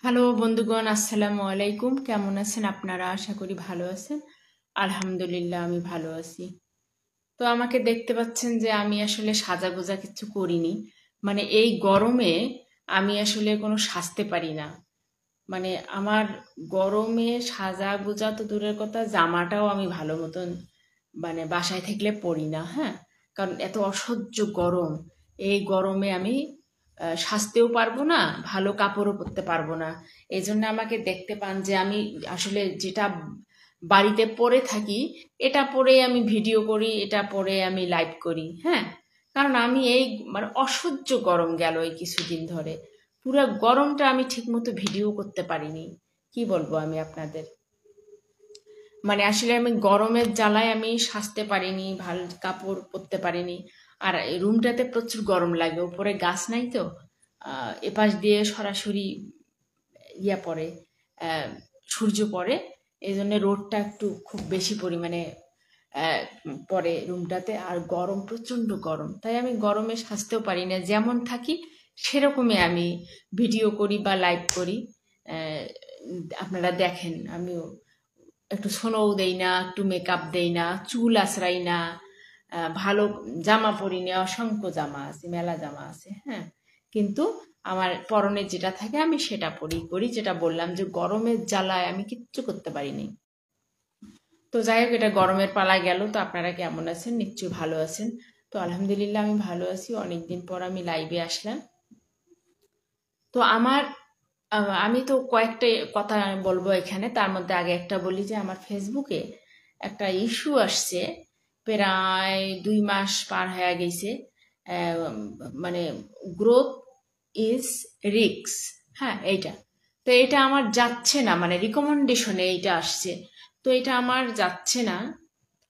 Hello বন্ধুগণ, আসসালামু আলাইকুম। কেমন আছেন আপনারা? আশা করি ভালো আছেন। আলহামদুলিল্লাহ, আমি ভালো আছি। তো আমাকে দেখতে পাচ্ছেন যে আমি আসলে সাজাগোজা কিছু করিনি। মানে এই গরমে আমি আসলে কোনো সাজতে পারি না। মানে আমার গরমে সাজাগোজা তো দূরের কথা, জামাটাও আমি ভালো মতন মানে বাসায় থাকলে পরি না। হ্যাঁ, কারণ এত অসহ্য গরম। এই গরমে আমি সাজতেও পারবো না, ভালো কাপড়ও পরতে পারবো না। এই জন্য আমাকে দেখতে পান যে আমি আসলে যেটা বাড়িতে পরে থাকি এটা পরেই আমি ভিডিও করি, এটা পরে আমি লাইভ করি। হ্যাঁ, কারণ আমি এই মানে অসহ্য গরম গেল এই কিছুদিন ধরে। পুরো গরমটা আমি ঠিকমতো ভিডিও করতে পারিনি। কি বলবো আমি আপনাদের, মানে আসলে আমি গরমের জ্বালায় আমি সাজতে পারিনি, ভাল কাপড় পরতে পারিনি। আর এই রুমটাতে প্রচুর গরম লাগে, উপরে গাছ নাই তো। এপাশ দিয়ে সরাসরি ইয়া পড়ে, আহ, সূর্য পড়ে। এই জন্য রোদটা একটু খুব বেশি পরিমাণে পড়ে রুমটাতে। আর গরম, প্রচণ্ড গরম, তাই আমি গরমে সাজতেও পারি না। যেমন থাকি সেরকমই আমি ভিডিও করি বা লাইভ করি। আহ, আপনারা দেখেন আমিও একটু সোনোও দেই না, একটু মেকআপ দেই না, চুল আঁচড়াই না, ভালো জামা পরি না। অসংখ্য জামা আছে, মেলা জামা আছে। হ্যাঁ, কিন্তু আমার পরনে যেটা থাকে আমি সেটা পরি করি। যেটা বললাম যে গরমের জ্বালায় আমি কিচ্ছু করতে পারিনি। তো যাই হোক, এটা গরমের পালা গেল। তো আপনারা কেমন আছেন? নিশ্চয়ই ভালো আছেন। তো আলহামদুলিল্লাহ আমি ভালো আছি। অনেকদিন পর আমি লাইভে আসলাম। তো আমি তো কয়েকটা কথা আমি বলবো এখানে। তার মধ্যে আগে একটা বলি যে আমার ফেসবুকে একটা ইস্যু আসছে। প্রায় 2 মাস পার হয়ে গেছে। আহ, মানে গ্রোথ ইজ রিক্স। হ্যাঁ, এইটা। তো এটা আমার যাচ্ছে না, মানে রিকমেন্ডেশনে এইটা আসছে। তো এটা আমার যাচ্ছে না।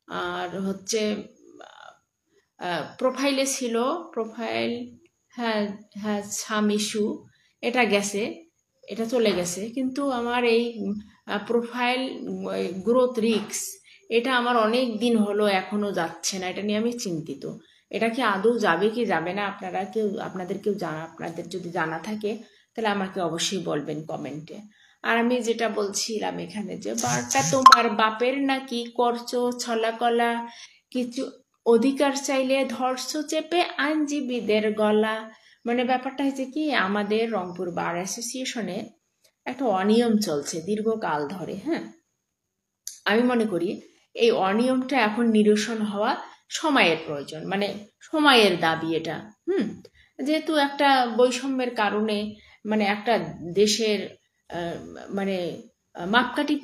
আর হচ্ছে প্রোফাইলে ছিল, প্রোফাইল হ্যাঁ, হ্যাঁ, সাম ইস্যু, এটা গেছে, এটা চলে গেছে। কিন্তু আমার এই প্রোফাইল গ্রোথ রিক্স, এটা আমার অনেক দিন হলো এখনো যাচ্ছে না। এটা নিয়ে আমি চিন্তিত। এটা কি আদৌ যাবে কি যাবে না, আপনারা কেউ, আপনাদের কেউ জানা, আপনাদের যদি জানা থাকে তাহলে আমাকে অবশ্যই বলবেন কমেন্টে। আর আমি যেটা বলছিলাম এখানে, যে বারটা তোমার বাপের নাকি করছো ছলা কলা, কিছু অধিকার চাইলে ধরছো চেপে আইনজীবীদের গলা। মানে ব্যাপারটা হচ্ছে কি, আমাদের রংপুর বার অ্যাসোসিয়েশনে একটা অনিয়ম চলছে দীর্ঘকাল ধরে। হ্যাঁ, আমি মনে করি এই অনিয়মটা এখন নিরসন হওয়া সময়ের প্রয়োজন, মানে সময়ের দাবি এটা। হুম, যেহেতু একটা বৈষম্যের কারণে মানে একটা দেশের আহ, মানে মাপকাঠি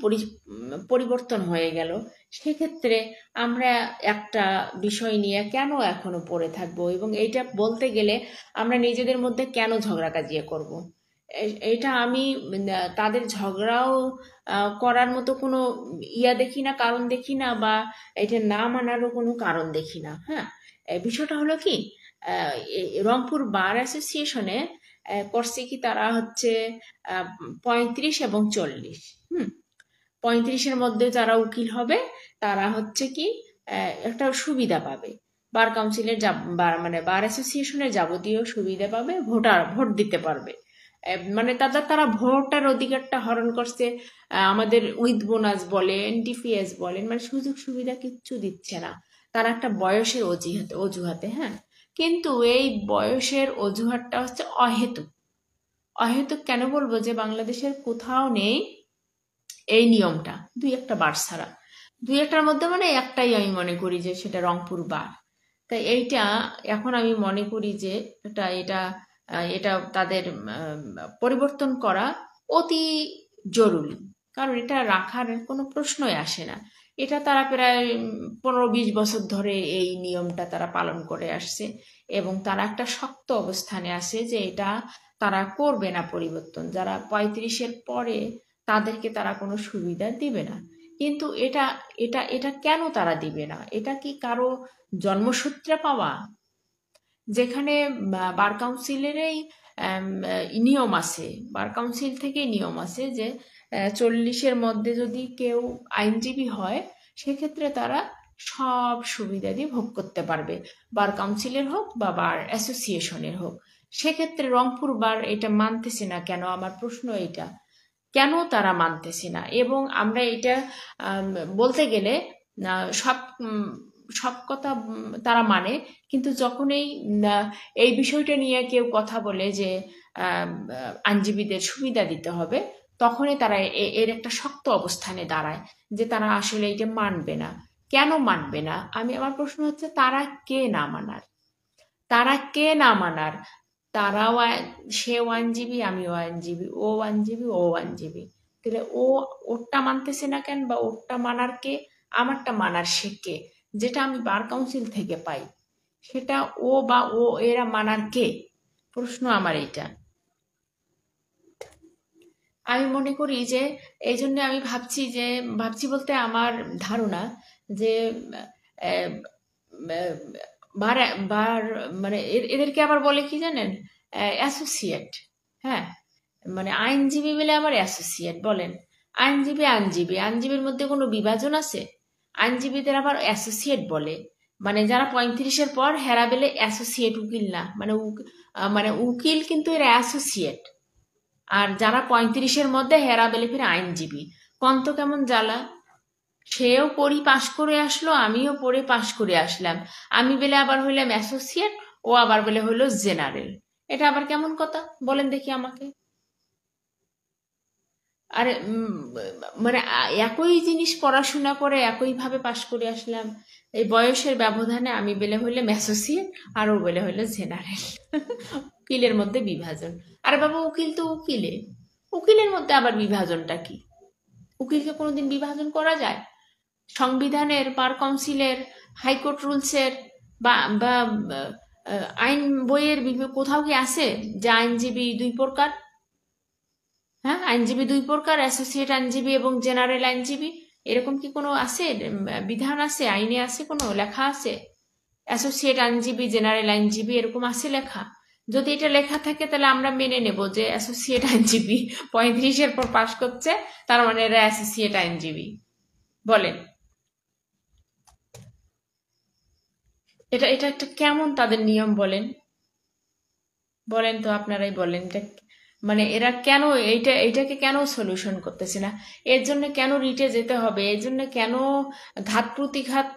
পরিবর্তন হয়ে গেল। সেক্ষেত্রে আমরা একটা বিষয় নিয়ে কেন এখনো পড়ে থাকবো, এবং এইটা বলতে গেলে আমরা নিজেদের মধ্যে কেন ঝগড়া কাজিয়ে করব। এটা আমি তাদের ঝগড়াও করার মতো কোনো দেখি না, কারণ দেখি না, বা এটা না মানারও কোনো কারণ দেখি না। হ্যাঁ, বিষয়টা হলো কি, রংপুর বার অ্যাসোসিয়েশনে করছে কি, তারা হচ্ছে 35 এবং 40। হুম, 35-এর মধ্যে যারা উকিল হবে তারা হচ্ছে কি একটা সুবিধা পাবে। বার কাউন্সিলের মানে বার অ্যাসোসিয়েশনের যাবতীয় সুবিধা পাবে, ভোট দিতে পারবে। মানে তারা ভোটার অধিকারটা হরণ করছে। আমাদের উইথ বোনাস বলেন, টিপিএস বলেন, মানে সুযোগ সুবিধা কিচ্ছু দিচ্ছে না। তারা একটা বয়সের অজুহাতে। হ্যাঁ, কিন্তু এই বয়সের অজুহাতটা হচ্ছে অহেতুক। অহেতুক কেন বলবো, যে বাংলাদেশের কোথাও নেই এই নিয়মটা, দুই একটা বার ছাড়া। দুই একটার মধ্যে মানে একটাই আমি মনে করি যে সেটা রংপুর বার। তাই এইটা এখন আমি মনে করি যে এটা এটা তাদের পরিবর্তন করা অতি জরুরি। কারণ এটা রাখার কোনো প্রশ্নই আসে না। এটা তারা প্রায় 15-20 বছর ধরে এই নিয়মটা তারা পালন করে আসছে, এবং তারা একটা শক্ত অবস্থানে আছে যে এটা তারা করবে না পরিবর্তন। যারা 35-এর পরে তাদেরকে তারা কোনো সুবিধা দিবে না। কিন্তু এটা এটা এটা কেন তারা দিবে না? এটা কি কারো জন্মসূত্রে পাওয়া? যেখানে বার কাউন্সিলেরই নিয়ম আছে, বার কাউন্সিল থেকে নিয়ম আছে যে 40-এর মধ্যে যদি কেউ আইনজীবী হয় সেক্ষেত্রে তারা সব সুবিধা দিয়ে ভোগ করতে পারবে, বার কাউন্সিলের হোক বা বার অ্যাসোসিয়েশনের হোক। সেক্ষেত্রে রংপুর বার এটা মানতেছে না কেন? আমার প্রশ্ন এটা, কেন তারা মানতেছে না? এবং আমরা এটা বলতে গেলে সব সব কথা তারা মানে, কিন্তু যখন এই বিষয়টা নিয়ে কেউ কথা বলে যে আইনজীবীদের সুবিধা দিতে হবে, তখনই তারা এর একটা শক্ত অবস্থানে দাঁড়ায় যে তারা আসলে এটা মানবে না। কেন মানবে না? আমার প্রশ্ন হচ্ছে, তারা কে না মানার? তারা কে না মানার? তারাও সেও আইনজীবী, আমিও আইনজীবী, ও আইনজীবী, ও আইনজীবী। তাহলে ওরটা মানতেছে না কেন, বা ওরটা মানার কে, আমারটা মানার সে কে? যেটা আমি বার কাউন্সিল থেকে পাই সেটা ও বা ও এরা মানার কে? প্রশ্ন আমার এটা। আমি মনে করি যে এই জন্য আমি ভাবছি বলতে আমার ধারণা যে আহ, আহ, বার বার মানে এদেরকে আবার বলে কি জানেন? অ্যাসোসিয়েট। হ্যাঁ, মানে আইনজীবী বলে আবার অ্যাসোসিয়েট বলেন। আইনজীবী আইনজীবী, আইনজীবীর মধ্যে কোনো বিভাজন আছে? আইনজীবীদের আবার অ্যাসোসিয়েট বলে। মানে যারা 35-এর পর হেরা বেলে অ্যাসোসিয়েট উকিল না, মানে উকিল কিন্তু এরা অ্যাসোসিয়েট। আর যারা 35-এর মধ্যে হেরা বেলে ফিরে আইনজীবী। কন্ত কেমন জ্বালা! সেও পড়ি পাশ করে আসলো, আমিও পড়ে পাশ করে আসলাম। আমি বেলে আবার হইলাম অ্যাসোসিয়েট, ও আবার বেলে হইলো জেনারেল। এটা আবার কেমন কথা বলেন দেখি আমাকে? আর মানে একই জিনিস পড়াশোনা করে একইভাবে পাশ করে আসলাম, এই বয়সের ব্যবধানে আমি বেলে হইলে অ্যাসোসিয়েট আর ও বেলে হইলে জেনারেল। উকিলের মধ্যে বিভাজন? আরে বাবা, উকিল তো উকিলের মধ্যে আবার বিভাজনটা কি? উকিলকে কোনোদিন বিভাজন করা যায়? সংবিধানের, বার কাউন্সিলের, হাইকোর্ট রুলসের বা বা আইন বইয়ের কোথাও কি আছে যে আইনজীবী দুই প্রকার? হ্যাঁ, আইনজীবী দুই প্রকার, অ্যাসোসিয়েট আইনজীবী এবং জেনারেল আইনজীবী। এরকম কি কোনো আছে বিধান আছে, আইনে আছে, কোনো লেখা আছে অ্যাসোসিয়েট আইনজীবী, জেনারেল আইনজীবী এরকম আছে লেখা? যদি এটা লেখা থাকে তাহলে আমরা মেনে নেব যে অ্যাসোসিয়েট আইনজীবী 35-এর পর পাশ করছে, তার মানে এরা অ্যাসোসিয়েট আইনজীবী। বলেন, এটা এটা একটা কেমন তাদের নিয়ম? বলেন, বলেন তো, আপনারাই বলেন। এটা মানে এরা কেন এইটাকে কেন সলিউশন করতেছে না? এর জন্য কেন রিটে যেতে হবে? এর জন্য কেন ঘাত প্রতিঘাত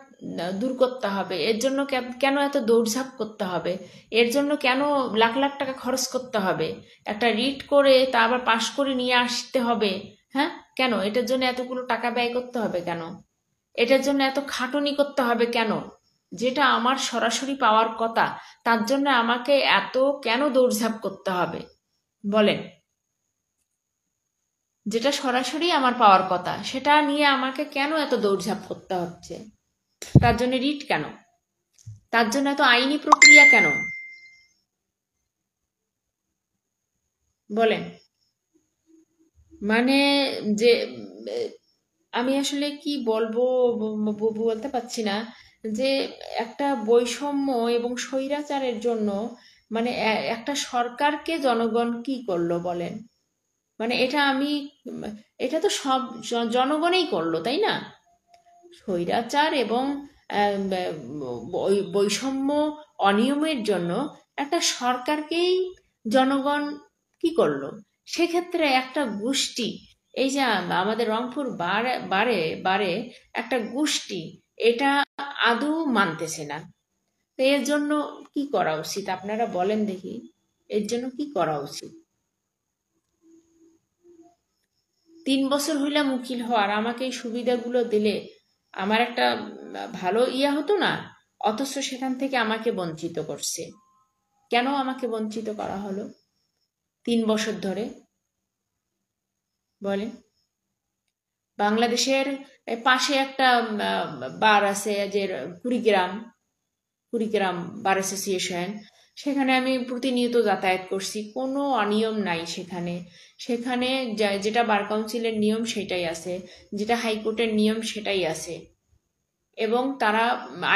দূর করতে হবে? এর জন্য কেন এত দৌড়ঝাঁপ করতে হবে? এর জন্য কেন লাখ লাখ টাকা খরচ করতে হবে? একটা রিট করে তা আবার পাশ করে নিয়ে আসতে হবে? হ্যাঁ, কেন এটার জন্য এতগুলো টাকা ব্যয় করতে হবে? কেন এটার জন্য এত খাটুনি করতে হবে? কেন যেটা আমার সরাসরি পাওয়ার কথা তার জন্য আমাকে এত কেন দৌড়ঝাঁপ করতে হবে? বলেন, যেটা সরাসরি আমার পাওয়ার কথা সেটা নিয়ে আমাকে কেন এত দৌড়ঝাঁপ করতে হচ্ছে? তার জন্য রিট কেন? তার জন্য এত আইনি প্রক্রিয়া কেন? বলেন। মানে যে আমি আসলে কি বলবো বলতে পারছি না। যে একটা বৈষম্য এবং স্বৈরাচারের জন্য মানে একটা সরকারকে জনগণ কি করলো বলেন? মানে এটা তো সব জনগণই করলো, তাই না? স্বৈরাচার এবং বৈষম্য, অনিয়মের জন্য একটা সরকারকেই জনগণ কি করলো? সেক্ষেত্রে একটা গোষ্ঠী, এই যে আমাদের রংপুর বারে বারে একটা গোষ্ঠী এটা আদৌ মানতেছে না। তো এর জন্য কি করা উচিত আপনারা বলেন দেখি? এর জন্য কি করা উচিত? 3 বছর হইলাম উকিল হওয়ার, আমাকে এই সুবিধাগুলো দিলে আমার একটা ভালো হতো না? অথচ সেখান থেকে আমাকে বঞ্চিত করছে। কেন আমাকে বঞ্চিত করা হলো 3 বছর ধরে? বলেন। বাংলাদেশের পাশে একটা বার আছে, যে কুড়িগ্রাম বার অ্যাসোসিয়েশন, সেখানে আমি প্রতিনিয়ত যাতায়াত করছি, কোনো অনিয়ম নাই সেখানে। সেখানে যেটা বার কাউন্সিলের নিয়ম সেটাই আছে, যেটা হাইকোর্টের নিয়ম সেটাই আছে, এবং তারা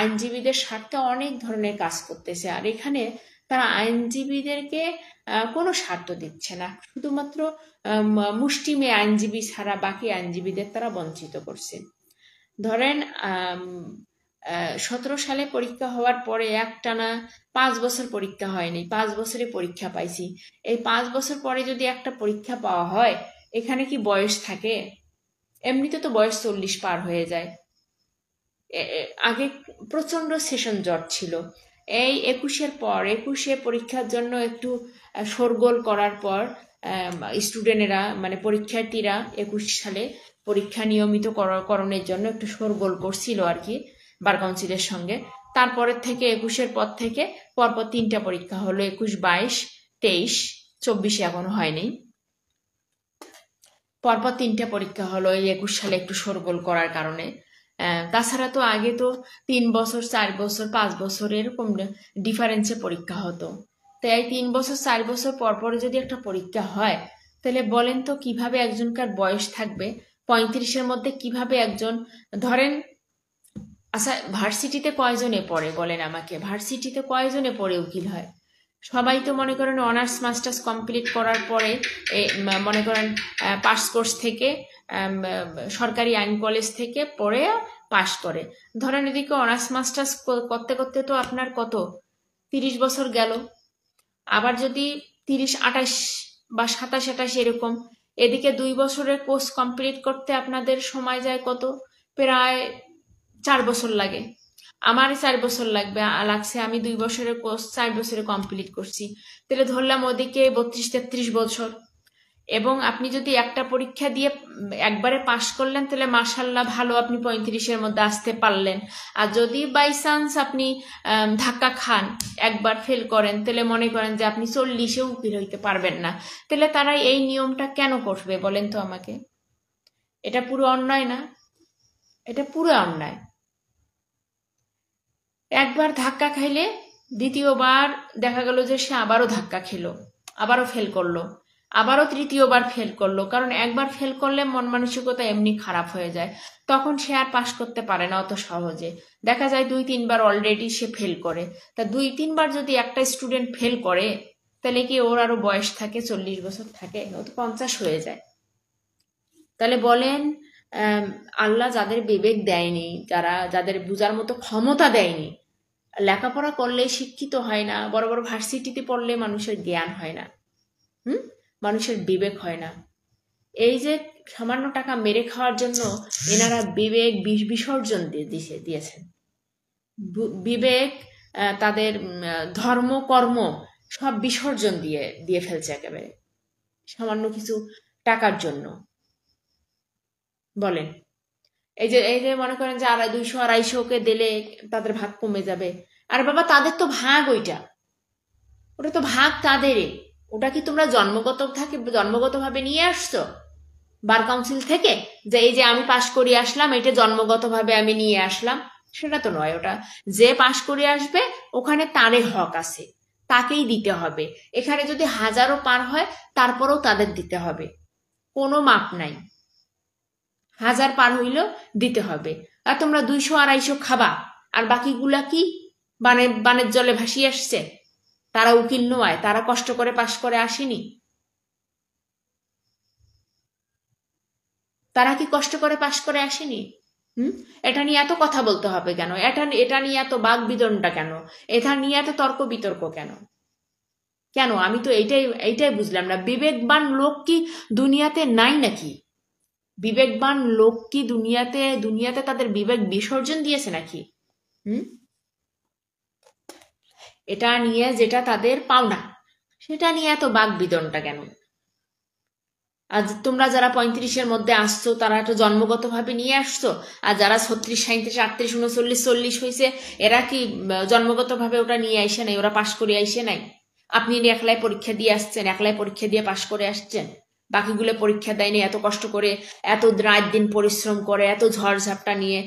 আইনজীবীদের স্বার্থে অনেক ধরনের কাজ করতেছে। আর এখানে তারা আইনজীবীদেরকে কোনো স্বার্থ দিচ্ছে না, শুধুমাত্র মুষ্টিমেয় আইনজীবী ছাড়া বাকি আইনজীবীদের তারা বঞ্চিত করছে। ধরেন 17 সালে পরীক্ষা হওয়ার পরে একটানা 5 বছর পরীক্ষা হয়নি, 5 বছরে পরীক্ষা পাইছি। এই 5 বছর পরে যদি একটা পরীক্ষা পাওয়া হয়, এখানে কি বয়স থাকে? এমনিতে তো বয়স 40 পার হয়ে যায়। আগে প্রচন্ড সেশন জট ছিল। এই 21-এর পর 21-এ পরীক্ষার জন্য একটু শোরগোল করার পর স্টুডেন্টেরা মানে পরীক্ষার্থীরা 21 সালে পরীক্ষা নিয়মিত করণের জন্য একটু শোরগোল করছিল আর কি বার কাউন্সিলের সঙ্গে। তারপরের থেকে 21-এর পর থেকে পরপর 3টা পরীক্ষা হলো, 21, 22, 23, 24 এখনো হয়নি। পরপর 3টা পরীক্ষা হলো এই 21 সালে একটু শোরগোল করার কারণে। তাছাড়া তো আগে তো 3 বছর, 4 বছর, 5 বছর এরকম ডিফারেন্সে পরীক্ষা হতো। তো এই 3 বছর 4 বছর পর পরে যদি একটা পরীক্ষা হয়, তাহলে বলেন তো কিভাবে একজনকার বয়স থাকবে? 35-এর মধ্যে কিভাবে একজন, ধরেন, আচ্ছা ভার্সিটিতে কয়জনে পড়ে বলেন আমাকে? ভার্সিটিতে কয়জনে পড়ে উকিল হয়? সবাই তো মনে করেন অনার্স মাস্টার্স কমপ্লিট করার পরে মনে করেন পাস কোর্স থেকে সরকারি আইন কলেজ থেকে পড়ে পাস করে। ধরেন এদিকে অনার্স মাস্টার্স করতে করতে তো আপনার কত 30 বছর গেল। আবার যদি 30, 28 বা 27, 28 এরকম, এদিকে 2 বছরের কোর্স কমপ্লিট করতে আপনাদের সময় যায় কত? প্রায় 4 বছর লাগে। আমার 4 বছর লাগছে, আমি 2 বছরের কোর্স 4 বছরে কমপ্লিট করছি। তাহলে ধরলাম ওদিকে 32-33 বছর। এবং আপনি যদি একটা পরীক্ষা দিয়ে একবারে পাশ করলেন, তাহলে মাশাল্লাহ ভালো, আপনি 35-এর মধ্যে আসতে পারলেন। আর যদি বাই চান্স আপনি ধাক্কা খান, একবার ফেল করেন, তাহলে মনে করেন যে আপনি 40-এও উকিল হইতে পারবেন না। তাহলে তারা এই নিয়মটা কেন করবে বলেন তো আমাকে? এটা পুরো অন্যায় না? এটা পুরো অন্যায়। একবার ধাক্কা খাইলে দ্বিতীয়বার দেখা গেল যে সে আবারও ধাক্কা খেলো, আবারও ফেল করলো, আবারও তৃতীয়বার ফেল করলো। কারণ একবার ফেল করলে মন মানসিকতা এমনি খারাপ হয়ে যায়, তখন সে আর পাশ করতে পারে না অত সহজে। দেখা যায় 2-3 বার অলরেডি সে ফেল করে। তা 2-3 বার যদি একটা স্টুডেন্ট ফেল করে, তাহলে কি ওর আরো বয়স থাকে? 40 বছর থাকে? ও তো 50 হয়ে যায়। তাহলে বলেন, আল্লাহ যাদের বিবেক দেয়নি, যাদের বুঝার মতো ক্ষমতা দেয়নি, লেখাপড়া করলে শিক্ষিত হয় না, বড় বড় ভার্সিটিতে পড়লে মানুষের জ্ঞান হয় না, মানুষের বিবেক হয় না। এই যে সামান্য টাকা মেরে খাওয়ার জন্য এনারা বিবেক বিসর্জন দিয়েছেন। বিবেক, তাদের ধর্ম কর্ম সব বিসর্জন দিয়ে ফেলছে একেবারে সামান্য কিছু টাকার জন্য। বলেন, এই যে মনে করেন যে 200-250 দিলে তাদের ভাগ কমে যাবে। আর বাবা, তাদের তো ভাগ, ওটা তো ভাগ তাদেরই। ওটা কি তোমরা জন্মগতভাবে নিয়ে আসছো বার কাউন্সিল থেকে, যে এই যে আমি পাশ করে আসলাম, এটা জন্মগতভাবে আমি নিয়ে আসলাম? সেটা তো নয়। ওটা যে পাশ করে আসবে ওখানে তারই হক আছে, তাকেই দিতে হবে। এখানে যদি 1000ও পার হয় তারপরেও তাদের দিতে হবে, কোনো মাপ নাই। 1000 পার হইলেও দিতে হবে। আর তোমরা 200-250 খাবা, আর বাকিগুলা কি বানের জলে ভাসিয়ে আসছে? তারা উকিল নয়? তারা কষ্ট করে পাশ করে আসেনি? তারা কি কষ্ট করে পাশ করে আসেনি? এটা নিয়ে এত কথা বলতে হবে কেন? এটা নিয়ে এত বাক বিতণ্ডা কেন? এটা নিয়ে এত তর্ক বিতর্ক কেন? কেন? আমি তো এইটাই বুঝলাম না। বিবেকবান লোক কি দুনিয়াতে নাই নাকি? বিবেকবান লোক কি দুনিয়াতে তাদের বিবেক বিসর্জন দিয়েছে নাকি? এটা নিয়ে যেটা তাদের পাওনা, সেটা নিয়ে এত বাক বিতণ্ডা কেন? আজ তোমরা যারা 35-এর মধ্যে আসছো, তারা তো জন্মগতভাবে নিয়ে আসছো। আর যারা 36, 37, 38, 39, 40 হয়েছে, এরা কি জন্মগতভাবে ওটা নিয়ে আইসে নাই? ওরা পাশ করে আইসে নাই? আপনি একলাই পরীক্ষা দিয়ে আসছেন, একলাই পরীক্ষা দিয়ে পাশ করে আসছেন। বাকিগুলো পরীক্ষা দেয়নি, এত কষ্ট করে, এত রাত দিন পরিশ্রম করে, এত ঝড় ঝাপটা নিয়ে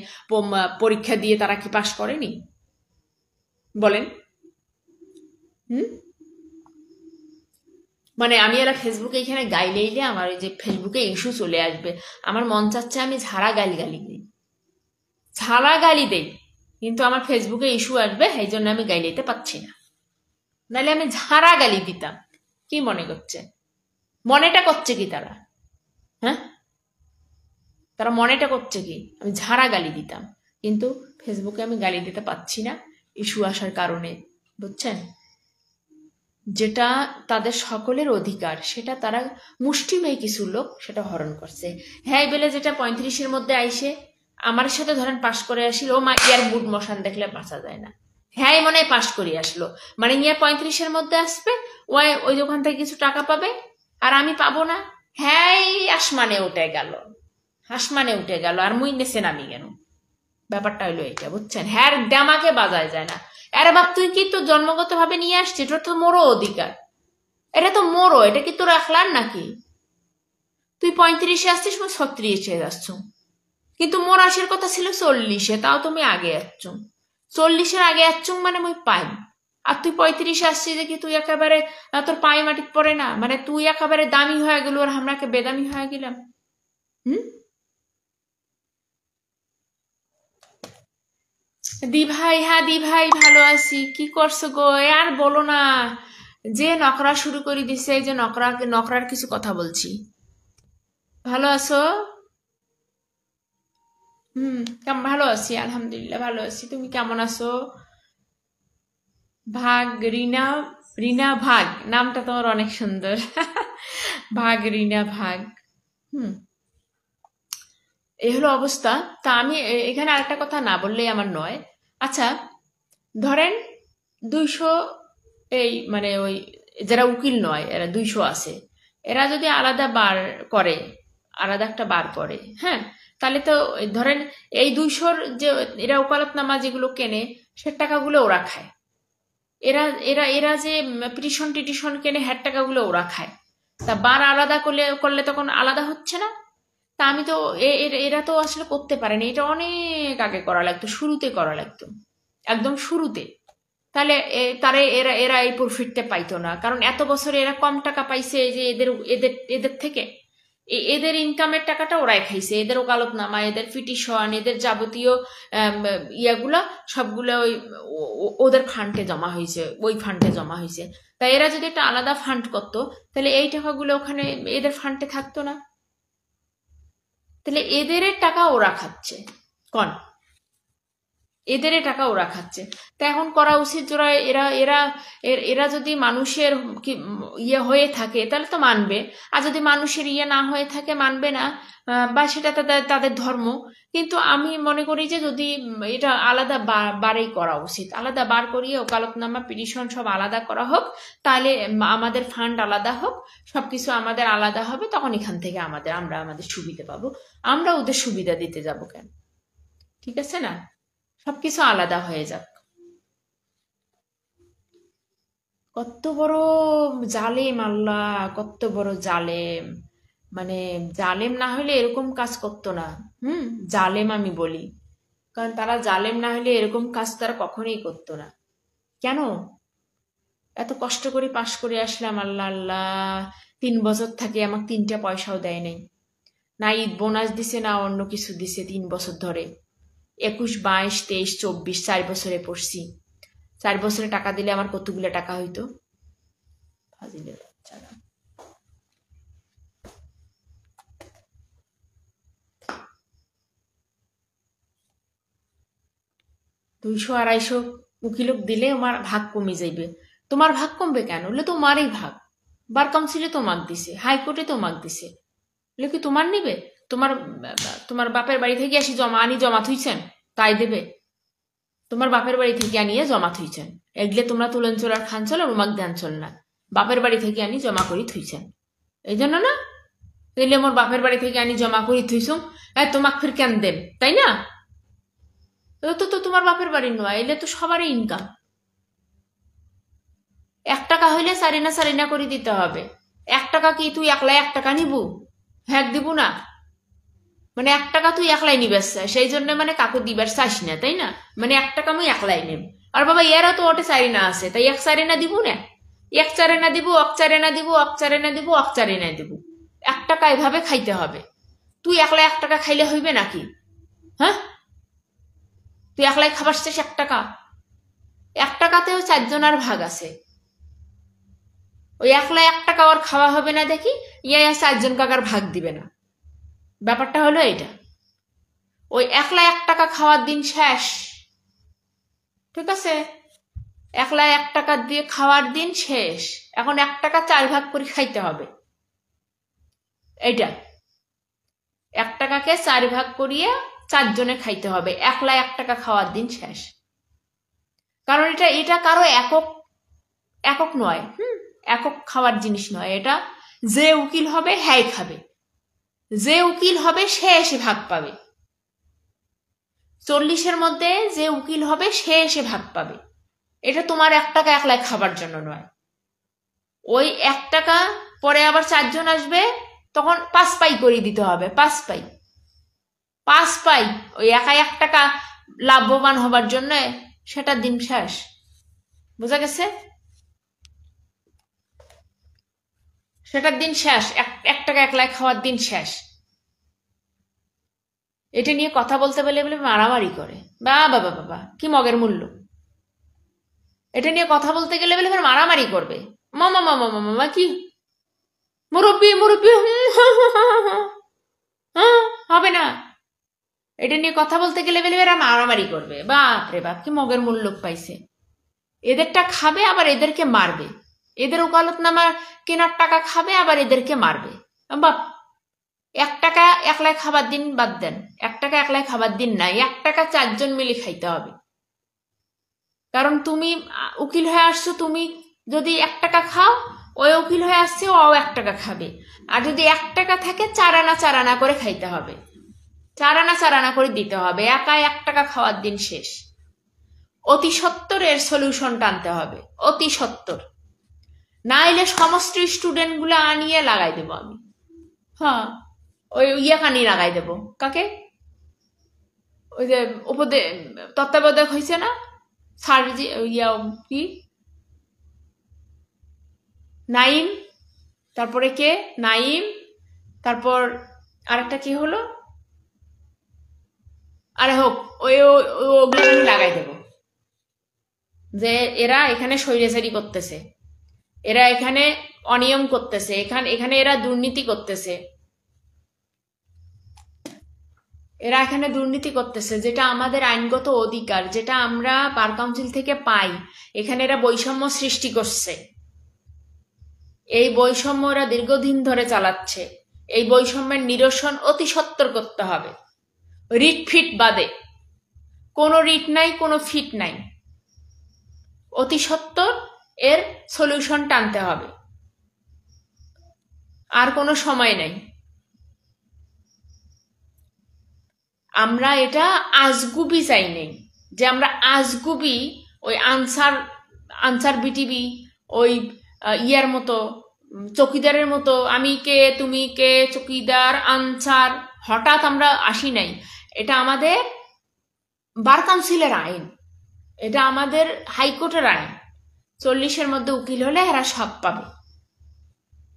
পরীক্ষা দিয়ে তারা কি পাশ করেনি? বলেন। মানে আমি এরা ফেসবুকে এখানে গাইলেইলে আমার ওই যে ফেসবুকে ইস্যু চলে আসবে। আমার মন চাচ্ছে আমি ঝাড়া গালি দেই, কিন্তু আমার ফেসবুকে ইস্যু আসবে, এই জন্য আমি গাইলেতে পাচ্ছি না। নাহলে আমি ঝাড়া গালি দিতাম। কি মনে করছে? মনেটা করছে কি তারা? হ্যাঁ, তারা মনেটা করছে কি? আমি ঝাড়া গালি দিতাম। কিন্তু ফেসবুকে আমি গালি দিতে পারছি না ইস্যু আসার কারণে, বুঝছেন? যেটা তাদের সকলের অধিকার সেটা তারা মুষ্টিমেয় কিছু লোক সেটা হরণ করছে। হ্যাঁ বেলে যেটা 35-এর মধ্যে আইসে আমার সাথে ধরেন পাশ করে আসিল, ও মা ইয়ার বুট মশান দেখলে বাঁচা যায় না। হ্যাঁ মনে হয় পাশ করে আসলো, মানে ইয়া 35-এর মধ্যে আসবে, ওই দোকান থেকে কিছু টাকা পাবে আর আমি পাবো না। হ্যাঁ আসমানে উঠে গেল, আসমানে উঠে গেল আর মুই নেছে নামি গেল। ব্যাপারটা হইলো এটা, বুঝছেন? হ্যাঁ দামাকে বাজায় যায় না। আরে বাপ তুই কি তো জন্মগত ভাবে নিয়ে আসছিস, এটা তো মোরও অধিকার, এটা তো মোরও, এটা কি তোর রাখলার নাকি? তুই 35-এ আসছিস, মই 36-এ যাচ্ছ, কিন্তু মোর আসার কথা ছিল 40-এ, তাও তুমি আগে যাচ্ছ। 40-এর আগে যাচ্ছ মানে মই পাইম, আর তুই 35-এ আসছিস যে কি তুই একেবারে তোর পায়ে মাটিত পড়ে না, মানে তুই একেবারে দামি হয়ে গেল আর আমরাকে বেদামি হয়ে গেলাম। হুম দি ভাই, হ্যাঁ দি ভাই ভালো আছি। কি করছো গো? আর বলো না, যে নকরা শুরু করে দিছে, এই যে নকরার কিছু কথা বলছি। ভালো আছো? কেমন? ভালো আছি আলহামদুলিল্লাহ, ভালো আছি। তুমি কেমন আছো? ভাগ রিনা, রিনা ভাগ, নামটা তোমার অনেক সুন্দর। ভাগ রিনা ভাগ। হুম এই হলো অবস্থা। তা আমি এখানে আরেকটা কথা না বললেই আমার নয়। আচ্ছা ধরেন 200, এই মানে ওই যারা উকিল নয় এরা 200 আছে, এরা যদি আলাদা বার করে, আলাদা একটা বার করে, হ্যাঁ, তাহলে তো ধরেন এই 200-র যে এরা ওকালতনামা যেগুলো কেনে সে টাকাগুলো ওরা খায়। এরা এরা এরা যে পিটিশন টিটিশন কেনে হ্যার টাকাগুলো ওরা খায়। তা বার আলাদা করলে করলে তখন আলাদা হচ্ছে না? তা আমি তো এরা তো আসলে করতে পারেনি, এটা অনেক আগে করা লাগতো, শুরুতে করা লাগতো, একদম শুরুতে। তাহলে তারা এরা এরা এই প্রফিটটা পাইতো না, কারণ এত বছরে এরা কম টাকা পাইছে যে এদের এদের এদের থেকে। এদের ইনকামের টাকাটা ওরাই খাইছে, এদের ওকালতনামা, এদের পিটিশন, এদের যাবতীয় ইয়াগুলা সবগুলো ওই ওদের ফান্ডে জমা হয়েছে, ওই ফান্ডে জমা হয়েছে। তাই এরা যদি একটা আলাদা ফান্ড করতো তাহলে এই টাকাগুলো ওখানে এদের ফান্ডে থাকতো না। তাহলে এদের টাকা ওরা খাচ্ছে, কন এদের টাকা ওরা খাচ্ছে। তা এখন করা উচিত যারা এরা এরা এরা যদি মানুষের ইয়ে হয়ে থাকে তাহলে তো মানবে, আর যদি মানুষের ইয়ে না হয়ে থাকে মানবে না, বা সেটা তাদের তাদের ধর্ম। কিন্তু আমি মনে করি যে যদি এটা আলাদা বারেই করা উচিত, আলাদা বার করিয়ে ওকালতনামা পিটিশন সব আলাদা করা হোক, তাহলে আমাদের ফান্ড আলাদা হোক, সবকিছু আমাদের আলাদা হবে, তখন এখান থেকে আমরা আমাদের সুবিধা পাবো। আমরা ওদের সুবিধা দিতে যাব কেন? ঠিক আছে না? সবকিছু আলাদা হয়ে যাক। কত বড় জালেম আল্লাহ, কত বড় জালেম! মানে জালেম না হলে এরকম কাজ করতো না। জালেম আমি বলি, কারণ তারা জালেম না হলে এরকম কাজ তারা কখনোই করতো না। কেন? এত কষ্ট করে পাশ করে আসলাম, আল্লাহ আল্লাহ, 3 বছর থাকে আমাকে 3টা পয়সাও দেয় নাই, না ঈদ বোনাস দিছে না অন্য কিছু দিছে 3 বছর ধরে। 21, 22, 23, 24, 4 বছরে পড়ছি। 4 বছরে টাকা দিলে আমার কতগুলো টাকা হইতো? ফাজিলের বাচ্চারা। 200, 250 উকিলক দিলে আমার ভাগ কমে যাইবে। তোমার ভাগ কমবে কেন? বলে তোমারই ভাগ, বার কাউন্সিলে তোমাক দিছে, হাইকোর্টে তোমাক দিছে, বলে কি তোমার নিবে? তোমার তোমার বাপের বাড়ি থেকে আসি জমা থুইছেন তাই দেবে? তোমার বাপের বাড়ি থেকে আনিয়ে জমা থুইছেন, এগলে তোমরা তুলেন চল আর খান চল আর উমাক দেন চল না, বাপের বাড়ি থেকে আনি জমা করি থুইছেন এই জন্য না? তাইলে মোর বাপের বাড়ি থেকে আনি জমা করি থুইছুম, তোমাক ফির কেন দেব, তাই না? তো তো তোমার বাপের বাড়ি নয়, এলে তো সবারই ইনকাম। 1 টাকা হইলে সারিনা সারিনা করে দিতে হবে। 1 টাকা কি তুই একলাই 1 টাকা নিবু? হ্যাঁ দিব না, মানে 1 টাকা তুই একলাই নিবার চাই, সেই জন্য মানে কাকু দিবার চাইস না, তাই না? মানে 1 টাকা আমি একলাই নেব। আর বাবা এরা তো ওটে চারিনা আছে, তাই 1 চারিনা দিব না, 1 চারিনা দিব, 1 চারিনা দিব, 1 চারিনা দিব, 1 চারিনা দিব। 1 টাকা এভাবে খাইতে হবে। তুই একলাই 1 টাকা খাইলে হইবে নাকি? হ্যাঁ, তুই একলাই খাবার চাইস 1 টাকা? 1 টাকাতেও 4জনের ভাগ আছে। ওই একলাই 1 টাকা ওর খাওয়া হবে না দেখি, ইয়া 4জন কাকার ভাগ দিবে না। ব্যাপারটা হলো এটা। ওই একলা 1 টাকা খাওয়ার দিন শেষ, ঠিক আছে? একলা 1 টাকা দিয়ে খাওয়ার দিন শেষ। এখন 1 টাকা 4 ভাগ করে খাইতে হবে। এইটা 1 টাকাকে 4 ভাগ করিয়ে 4 জনে খাইতে হবে, একলা 1 টাকা খাওয়ার দিন শেষ। কারণ এটা কারো একক নয়, একক খাওয়ার জিনিস নয়। এটা যে উকিল হবে হ্যাঁ খাবে, যে উকিল হবে সে এসে ভাগ পাবে। 40-এর মধ্যে যে উকিল হবে সে এসে ভাগ পাবে। এটা তোমার 1 টাকা একলাই খাবার জন্য নয়। ওই 1 টাকা পরে আবার 4 জন আসবে, তখন 5 পাই করে দিতে হবে। 5 পাই ওই একা 1 টাকা লাভবান হবার জন্য সেটার দিন শেষ। বোঝা গেছে? সেটার দিন শেষ, 1 টাকা একলাই খাওয়ার দিন শেষ। এটা নিয়ে কথা বলতে বলে মারামারি করে। বাবা বাবা কি মগের মূল্য! এটা নিয়ে কথা বলতে গেলে বলে মারামারি করবে। মামা মামা মামা কি মুরব্বী মুরব্বী, হবে না। এটা নিয়ে কথা বলতে গেলে বলে এরা মারামারি করবে। বাপ রে বাপ কি মগের মূল্য পাইছে! এদেরটা খাবে আবার এদেরকে মারবে, এদের ওকালতনামা কেনার টাকা খাবে আবার এদেরকে মারবে। বাপ 1 টাকা একলাই খাবার দিন বাদ দেন, 1 টাকা একলাই খাবার দিন নাই, 1 টাকা 4 জন মিলে খাইতে হবে। কারণ তুমি উকিল হয়ে আসছো, তুমি যদি 1 টাকা খাও, ওই উকিল হয়ে আসছে ও 1 টাকা খাবে। আর যদি 1 টাকা থাকে 4 আনা করে খাইতে হবে, 4 আনা করে দিতে হবে। একা 1 টাকা খাওয়ার দিন শেষ। অতি সত্বর এর সলিউশন টানতে হবে, অতি সত্বর। না এলে সমস্ত স্টুডেন্ট গুলো আনিয়ে লাগাই দেবো আমি। হ্যাঁ, ওই কানি লাগাই দেবো। কাকে? ওই যে তত্ত্বাবধায়ক হয়েছে না সার্জি, কি নাইম, তারপরে কে নাইম, তারপর আরেকটা কি হলো, আরে হোক, ওগুলো লাগাই দেব যে এরা এখানে স্বৈরাচারী করতেছে, এরা এখানে অনিয়ম করতেছে, এখানে এরা দুর্নীতি করতেছে, এরা এখানে দুর্নীতি করতেছে, যেটা আমাদের আইনগত অধিকার, যেটা আমরা বার কাউন্সিল থেকে পাই। এখানে এরা বৈষম্য সৃষ্টি করছে। এই বৈষম্য এরা দীর্ঘদিন ধরে চালাচ্ছে। এই বৈষম্যের নিরসন অতি সত্বর করতে হবে। রিট ফিট বাদে, কোনো রিট নাই, কোনো ফিট নাই, অতি সত্বর এর সলিউশন টানতে হবে। আর কোনো সময় নাই। আমরা এটা আজগুবি চাই নেই, যে আমরা আজগুবি ওই আনসার বিটিভি ওই ইয়ার মতো, চকিদারের মতো, আমি কে তুমি কে, চকিদার আনসার, হঠাৎ আমরা আসি নাই। এটা আমাদের বার কাউন্সিলের আইন, এটা আমাদের হাইকোর্টের আইন। 40-এর মধ্যে উকিল হলে এরা সব পাবে।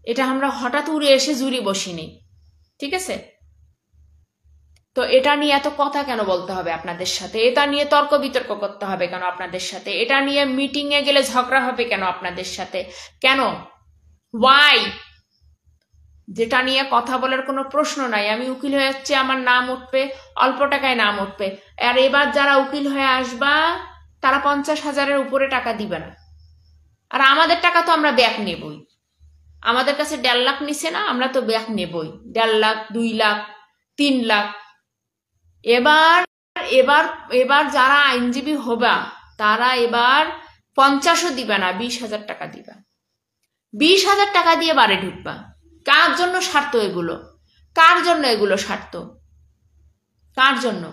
এটা আমরা হঠাৎ উড়ে এসে জুড়ি বসিনি, ঠিক আছে? তো এটা নিয়ে এত কথা কেন বলতে হবে আপনাদের সাথে? এটা নিয়ে তর্ক বিতর্ক করতে হবে কেন আপনাদের সাথে? এটা নিয়ে মিটিং এ গেলে ঝগড়া হবে কেন আপনাদের সাথে? কেন? ওয়াই? যেটা নিয়ে কথা বলার কোনো প্রশ্ন নাই। আমি উকিল হয়ে যাচ্ছি, আমার নাম উঠবে, অল্প টাকায় নাম উঠবে। আর এবার যারা উকিল হয়ে আসবা তারা 50,000-এর উপরে টাকা দিবে না। আর আমাদের টাকা তো আমরা ব্যাক নেবই। আমাদের কাছে 1.5 লাখ নিছে না, আমরা তো ব্যাক নেবই। 1.5 লাখ, 2 লাখ, 3 লাখ। এবার যারা আইনজীবী হবা তারা এবার 50ও দিবা না, 20,000 টাকা দিবা। 20,000 টাকা দিয়ে বাড়ি ঢুকবা। কার জন্য স্বার্থ এগুলো? কার জন্য এগুলো স্বার্থ? কার জন্য?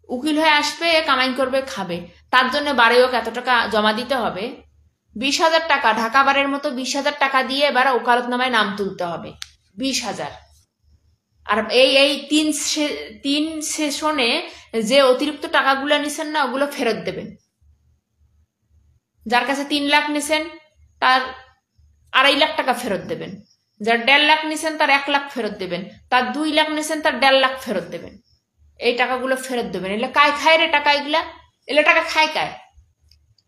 উকিল হয়ে আসবে, কামাই করবে, খাবে, তার জন্য বাড়িও এত টাকা জমা দিতে হবে। 20,000 টাকা, ঢাকা বারের মতো 20,000 টাকা দিয়ে এবার ওকালতনামায় নাম তুলতে হবে। 20,000। আর এই 3 সেশনে যে অতিরিক্ত টাকাগুলো নিছেন না, ওগুলো ফেরত দেবেন। যার কাছে 3 লাখ নিছেন তার 2.5 লাখ টাকা ফেরত দেবেন। যার 1.5 লাখ নিছেন তার 1 লাখ ফেরত দেবেন। তার 2 লাখ নিছেন তার 1.5 লাখ ফেরত দেবেন। এই টাকাগুলো ফেরত দেবেন। এগুলো কায় খায় রে টাকা? এগুলো টাকা খায় কায়?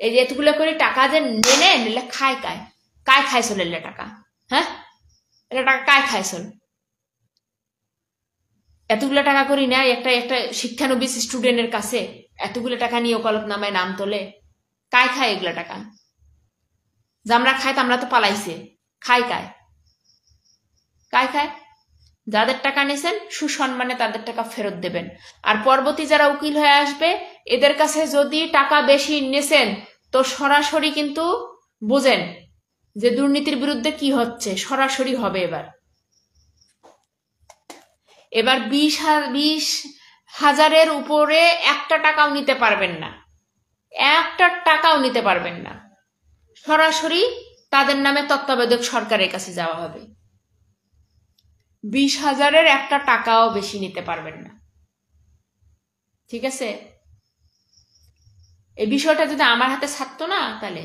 এই যে এতগুলো করে টাকা যে নেন, এগুলো খায় কায়? কায় খাইছিল এগুলো টাকা? হ্যাঁ, এগুলো টাকা কায় খাইছিল? এতগুলো টাকা করি না একটা একটা শিক্ষানবিশ স্টুডেন্টের কাছে এতগুলো টাকা নিয়ে ওকালতনামায় নাম তোলে? কায় খায় এগুলা টাকা? যে আমরা খাই তো আমরা তো পালাইছে, খায় কায়? কায় খায়? যাদের টাকা নিয়েছেন সুসম্মানে তাদের টাকা ফেরত দেবেন। আর পরবর্তী যারা উকিল হয়ে আসবে এদের কাছে যদি টাকা বেশি নিয়েছেন তো সরাসরি কিন্তু বোঝেন যে দুর্নীতির বিরুদ্ধে কি হচ্ছে, সরাসরি হবে। এবার 20,000-এর উপরে একটা টাকাও নিতে পারবেন না, একটা টাকাও নিতে পারবেন না। সরাসরি তাদের নামে তত্ত্বাবধায়ক সরকারের কাছে যাওয়া হবে। 20,000-এর একটা টাকাও বেশি নিতে পারবেন না। ঠিক আছে? এই বিষয়টা যদি আমার হাতে থাকতো না তাহলে।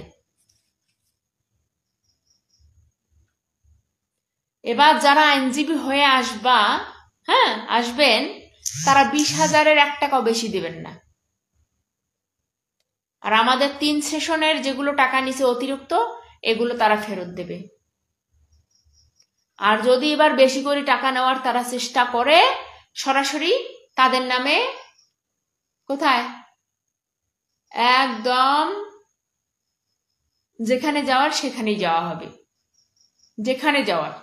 এবার যারা আইনজীবী হয়ে আসবেন তারা 20,000-এর এক টাকাও বেশি দিবেন না। আর আমাদের 3 সেশনের যেগুলো টাকা নিচে অতিরিক্ত এগুলো তারা ফেরত দেবে। আর যদি এবার বেশি করে টাকা নেওয়ার তারা চেষ্টা করে সরাসরি তাদের নামে কোথায় একদম যেখানে যাওয়ার সেখানেই যাওয়া হবে। যেখানে যাওয়ার,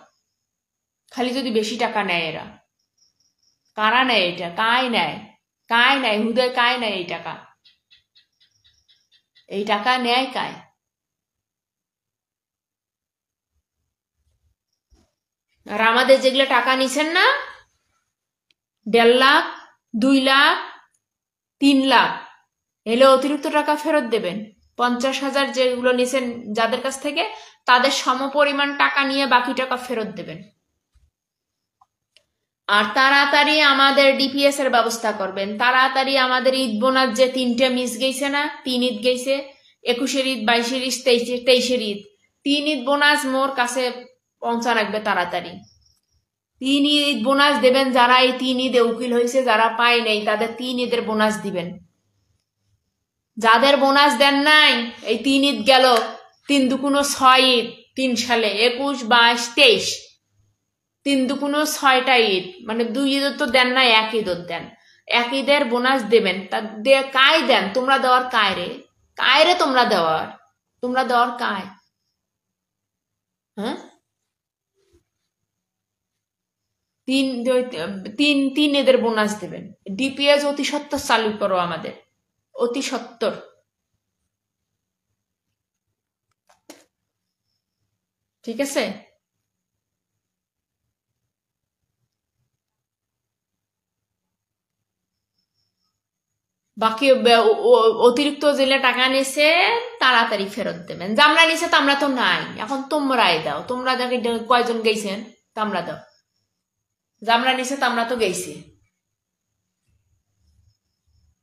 খালি যদি বেশি টাকা নেয়। এরা কারা নেয়? এটা কায় নেয় হুদয় কায় নেয় এই টাকা নেয় কায়? আর আমাদের যেগুলো টাকা নিছেন না 1.5 লাখ, 2 লাখ, 3 লাখ এলে অতিরিক্ত টাকা ফেরত দেবেন। 50,000 যেগুলো নিছেন যাদের কাছ থেকে তাদের সমপরিমাণ টাকা নিয়ে বাকি টাকা ফেরত দেবেন। আর তাড়াতাড়ি আমাদের ডিপিএস এর ব্যবস্থা করবেন। তাড়াতাড়ি আমাদের ঈদ বোনাস যে 3টে মিস গেছে না, 3 ঈদ গেছে, 21-এর ঈদ, 22-এর ঈদ, 23-এর ঈদ, 3 ঈদ বোনাস মোর কাছে পৌঁছা রাখবে তাড়াতাড়ি। 3 ঈদ বোনাস দেবেন। যারা এই 3 ঈদে উকিল হয়েছে, যারা পায় নাই তাদের 3 ঈদের বোনাস দিবেন। যাদের বোনাস দেন নাই এই 3 ঈদ গেল, 3 দুগুণ 6 ঈদ, 3 সালে 21, 22, 23, 3 দুগুণ 6টা ঈদ, মানে 2 ঈদ তো দেন নাই, 1 ঈদ দেন। 1 ঈদের বোনাস দেবেন। তা কায় দেন? তোমরা দেওয়ার কায় রে? তোমরা দেওয়ার কায়? হ্যাঁ, 3 ঈদের বোনাস দেবেন। ডিপিএস অতি সত্বর চালু করো আমাদের, অতি সত্বর। ঠিক আছে? বাকি অতিরিক্ত যেগুলো টাকা নিছে তাড়াতাড়ি ফেরত দেবেন। জামরা নিছে তো আমরা তো নাই, এখন তোমরাই দাও। তোমরা যাকে কয়জন গেছেন তোমরা দাও। জামরা নিছে তো আমরা তো গেছি।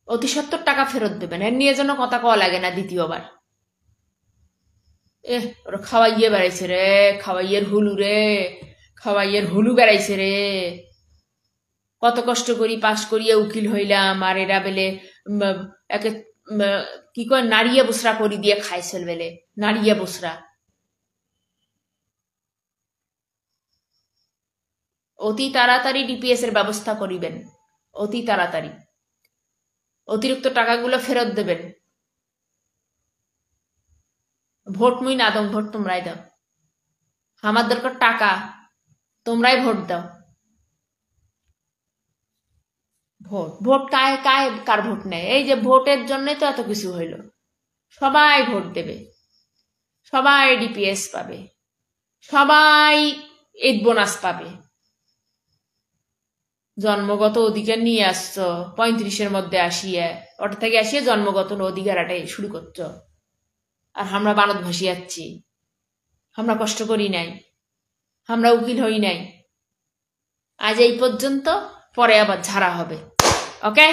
অতি সত্তর টাকা ফেরত দেবেন। এর নিয়ে যেন কথা কওয়া লাগে না দ্বিতীয়বার। ওরা খাওয়াইয়ে বেড়াইছে রে, খাওয়াইয়ের হুলু বেড়াইছে রে। কত কষ্ট করি পাশ করিয়ে উকিল হইলাম, আর এরা বেলে একে কি কয় নাড়িয়ে বসরা করি দিয়ে খাইছিল বেলে, নাড়িয়ে বসরা। অতি তাড়াতাড়ি ডিপিএস এর ব্যবস্থা করিবেন, অতি তাড়াতাড়ি। অতিরিক্ত টাকাগুলো ফেরত দেবেন। ভোট মুই না দাও, ভোট তোমরাই দাও। আমার দরকার টাকা, তোমরাই ভোট দাও। ভোট কার ভোট নেয়? এই যে ভোটের জন্যই তো এত কিছু হইল। সবাই ভোট দেবে, সবাই ডিপিএস পাবে, সবাই ঈদ বোনাস পাবে। জন্মগত অধিকার নিয়ে আসছো 35-এর মধ্যে আসিয়ে, ওটা থেকে আসিয়ে জন্মগত অধিকার শুরু করছো। আর আমরা বানদ ভাসি যাচ্ছি। আমরা কষ্ট করি নাই, আমরা উকিল হই নাই। আজ এই পর্যন্ত, পরে আবার ঝাড়া হবে। ওকে।